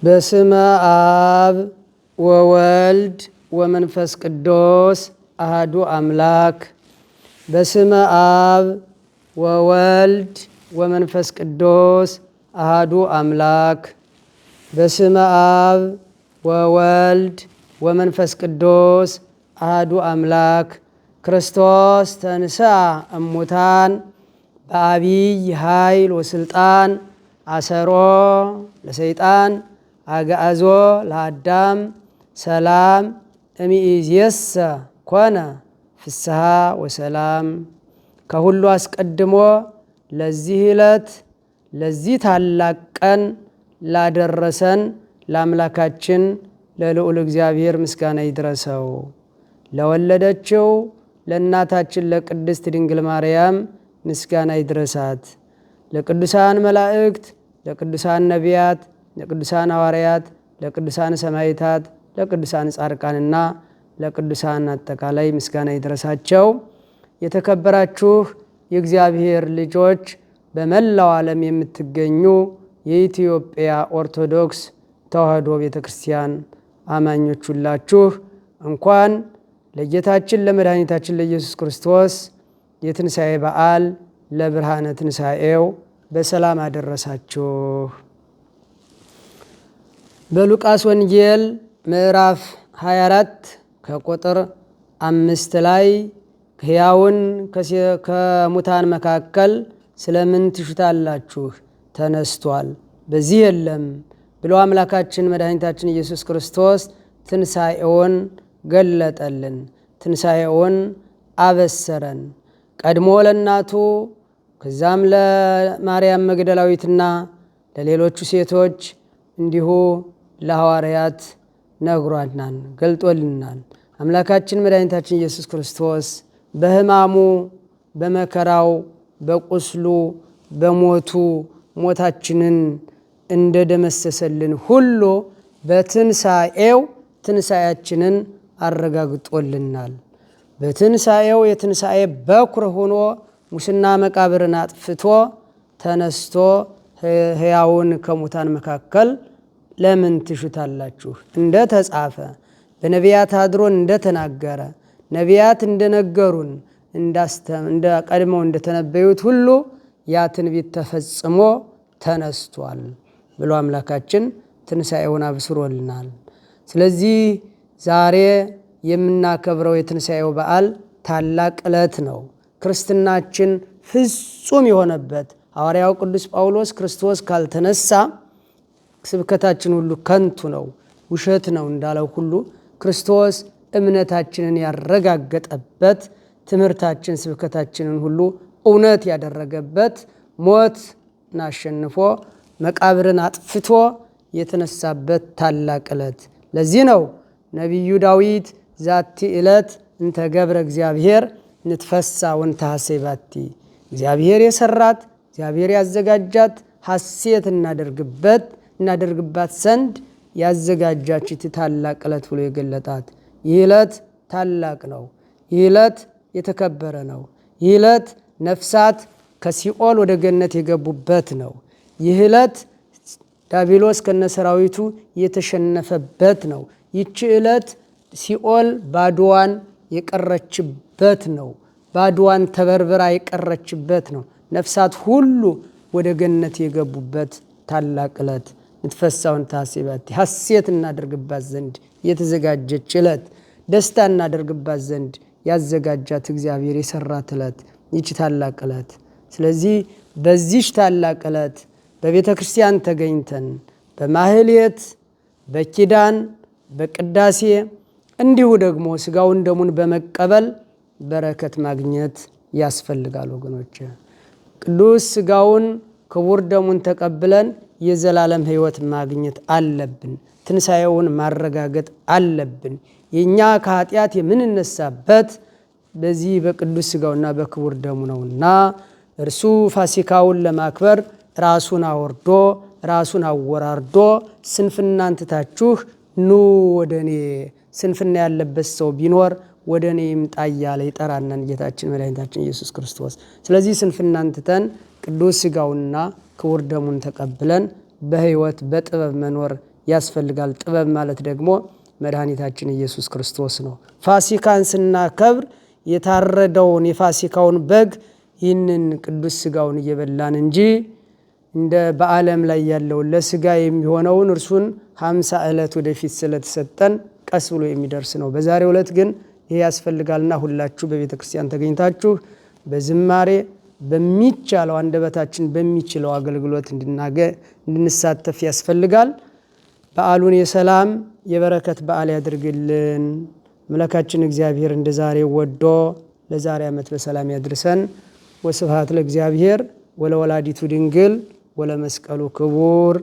በስመ አብ ወወልድ ወመንፈስ ቅዱስ አሐዱ አምላክ። በስመ አብ ወወልድ ወመንፈስ ቅዱስ አሐዱ አምላክ። በስመ አብ ወወልድ ወመንፈስ ቅዱስ አሐዱ አምላክ። ክርስቶስ ተንሥአ እሙታን በአቢይ ኃይል ወስልጣን አሰሮ ለሰይጣን አግዓዞ ለአዳም ሰላም እምይእዜሰ ኮነ ፍስሐ ወሰላም። ከሁሉ አስቀድሞ ለዚህ ዕለት ለዚህ ታላቅ ቀን ላደረሰን ለአምላካችን ለልዑል እግዚአብሔር ምስጋና ይድረሰው። ለወለደችው ለእናታችን ለቅድስት ድንግል ማርያም ምስጋና ይድረሳት። ለቅዱሳን መላእክት፣ ለቅዱሳን ነቢያት፣ ለቅዱሳን ሐዋርያት፣ ለቅዱሳን ሰማዕታት፣ ለቅዱሳን ጻድቃንና ለቅዱሳን አጠቃላይ ምስጋና ይድረሳቸው። የተከበራችሁ የእግዚአብሔር ልጆች፣ በመላው ዓለም የምትገኙ የኢትዮጵያ ኦርቶዶክስ ተዋሕዶ ቤተ ክርስቲያን አማኞች ሁላችሁ እንኳን ለጌታችን ለመድኃኒታችን ለኢየሱስ ክርስቶስ የትንሣኤ በዓል ለብርሃነ ትንሣኤው በሰላም አደረሳችሁ። በሉቃስ ወንጌል ምዕራፍ 24 ከቁጥር 5 ላይ ሕያውን ከሙታን መካከል ስለምን ትሹታላችሁ? ተነስቷል፣ በዚህ የለም ብሎ አምላካችን መድኃኒታችን ኢየሱስ ክርስቶስ ትንሣኤውን ገለጠልን፣ ትንሣኤውን አበሰረን። ቀድሞ ለእናቱ ከዛም ለማርያም መግደላዊትና ለሌሎቹ ሴቶች እንዲሁ ለሐዋርያት ነግሯናል፣ ገልጦልናል። አምላካችን መድኃኒታችን ኢየሱስ ክርስቶስ በሕማሙ በመከራው በቁስሉ በሞቱ ሞታችንን እንደደመሰሰልን ሁሉ በትንሣኤው ትንሣኤያችንን አረጋግጦልናል። በትንሣኤው የትንሣኤ በኩር ሆኖ ሙስና መቃብርን አጥፍቶ ተነስቶ ሕያውን ከሙታን መካከል ለምን ትሹታላችሁ? እንደ ተጻፈ በነቢያት አድሮ እንደተናገረ ነቢያት እንደነገሩን ቀድመው እንደተነበዩት ሁሉ ያ ትንቢት ተፈጽሞ ተነስቷል ብሎ አምላካችን ትንሣኤውን አብስሮልናል። ስለዚህ ዛሬ የምናከብረው የትንሣኤው በዓል ታላቅ ዕለት ነው። ክርስትናችን ፍጹም የሆነበት ሐዋርያው ቅዱስ ጳውሎስ ክርስቶስ ካልተነሳ ስብከታችን ሁሉ ከንቱ ነው፣ ውሸት ነው እንዳለው ሁሉ ክርስቶስ እምነታችንን ያረጋገጠበት፣ ትምህርታችን ስብከታችንን ሁሉ እውነት ያደረገበት፣ ሞትን አሸንፎ መቃብርን አጥፍቶ የተነሳበት ታላቅ ዕለት። ለዚህ ነው ነቢዩ ዳዊት ዛቲ ዕለት እንተ ገብረ እግዚአብሔር ንትፈሳ ወንተሐሴ ባቲ፣ እግዚአብሔር የሰራት እግዚአብሔር ያዘጋጃት ሐሴት እናደርግባት ዘንድ ያዘጋጃችት ታላቅ ዕለት ብሎ የገለጣት። ይህ ዕለት ታላቅ ነው። ይህ ዕለት የተከበረ ነው። ይህ ዕለት ነፍሳት ከሲኦል ወደ ገነት የገቡበት ነው። ይህ ዕለት ዲያብሎስ ከነሰራዊቱ የተሸነፈበት ነው። ይህች ዕለት ሲኦል ባዶዋን የቀረችበት ነው። ባዶዋን ተበርብራ የቀረችበት ነው። ነፍሳት ሁሉ ወደ ገነት የገቡበት ታላቅ ዕለት ንትፈሳውን ታሴባቲ፣ ሐሴት እናደርግባት ዘንድ የተዘጋጀች ዕለት፣ ደስታ እናደርግባት ዘንድ ያዘጋጃት እግዚአብሔር የሰራት ዕለት ይች ታላቅ ዕለት። ስለዚህ በዚች ታላቅ ዕለት በቤተ ክርስቲያን ተገኝተን በማህሌት በኪዳን በቅዳሴ እንዲሁ ደግሞ ስጋውን ደሙን በመቀበል በረከት ማግኘት ያስፈልጋል ወገኖች። ቅዱስ ስጋውን ክቡር ደሙን ተቀብለን የዘላለም ሕይወት ማግኘት አለብን። ትንሣኤውን ማረጋገጥ አለብን። የእኛ ከኃጢአት የምንነሳበት በዚህ በቅዱስ ስጋውና በክቡር ደሙ ነውና እርሱ ፋሲካውን ለማክበር ራሱን አወርዶ ራሱን አወራርዶ ስንፍናን ትታችሁ ኑ ወደ እኔ፣ ስንፍና ያለበት ሰው ቢኖር ወደ እኔ ይምጣ እያለ ይጠራናን ጌታችን መድኃኒታችን ኢየሱስ ክርስቶስ። ስለዚህ ስንፍናን ትተን ቅዱስ ስጋውና ክቡር ደሙን ተቀብለን በሕይወት በጥበብ መኖር ያስፈልጋል። ጥበብ ማለት ደግሞ መድኃኒታችን ኢየሱስ ክርስቶስ ነው። ፋሲካን ስናከብር የታረደውን የፋሲካውን በግ ይህንን ቅዱስ ሥጋውን እየበላን እንጂ እንደ በዓለም ላይ ያለውን ለሥጋ የሚሆነውን እርሱን 50 ዕለት ወደፊት ስለተሰጠን ቀስ ብሎ የሚደርስ ነው። በዛሬው ዕለት ግን ይሄ ያስፈልጋልና ሁላችሁ በቤተ ክርስቲያን ተገኝታችሁ በዝማሬ በሚቻለው አንደበታችን በሚችለው አገልግሎት እንድንሳተፍ ያስፈልጋል። በዓሉን የሰላም የበረከት በዓል ያድርግልን። አምላካችን እግዚአብሔር እንደ ዛሬው ወዶ ለዛሬ ዓመት በሰላም ያድርሰን። ወስብሐት ለእግዚአብሔር ወለወላዲቱ ድንግል ወለመስቀሉ ክቡር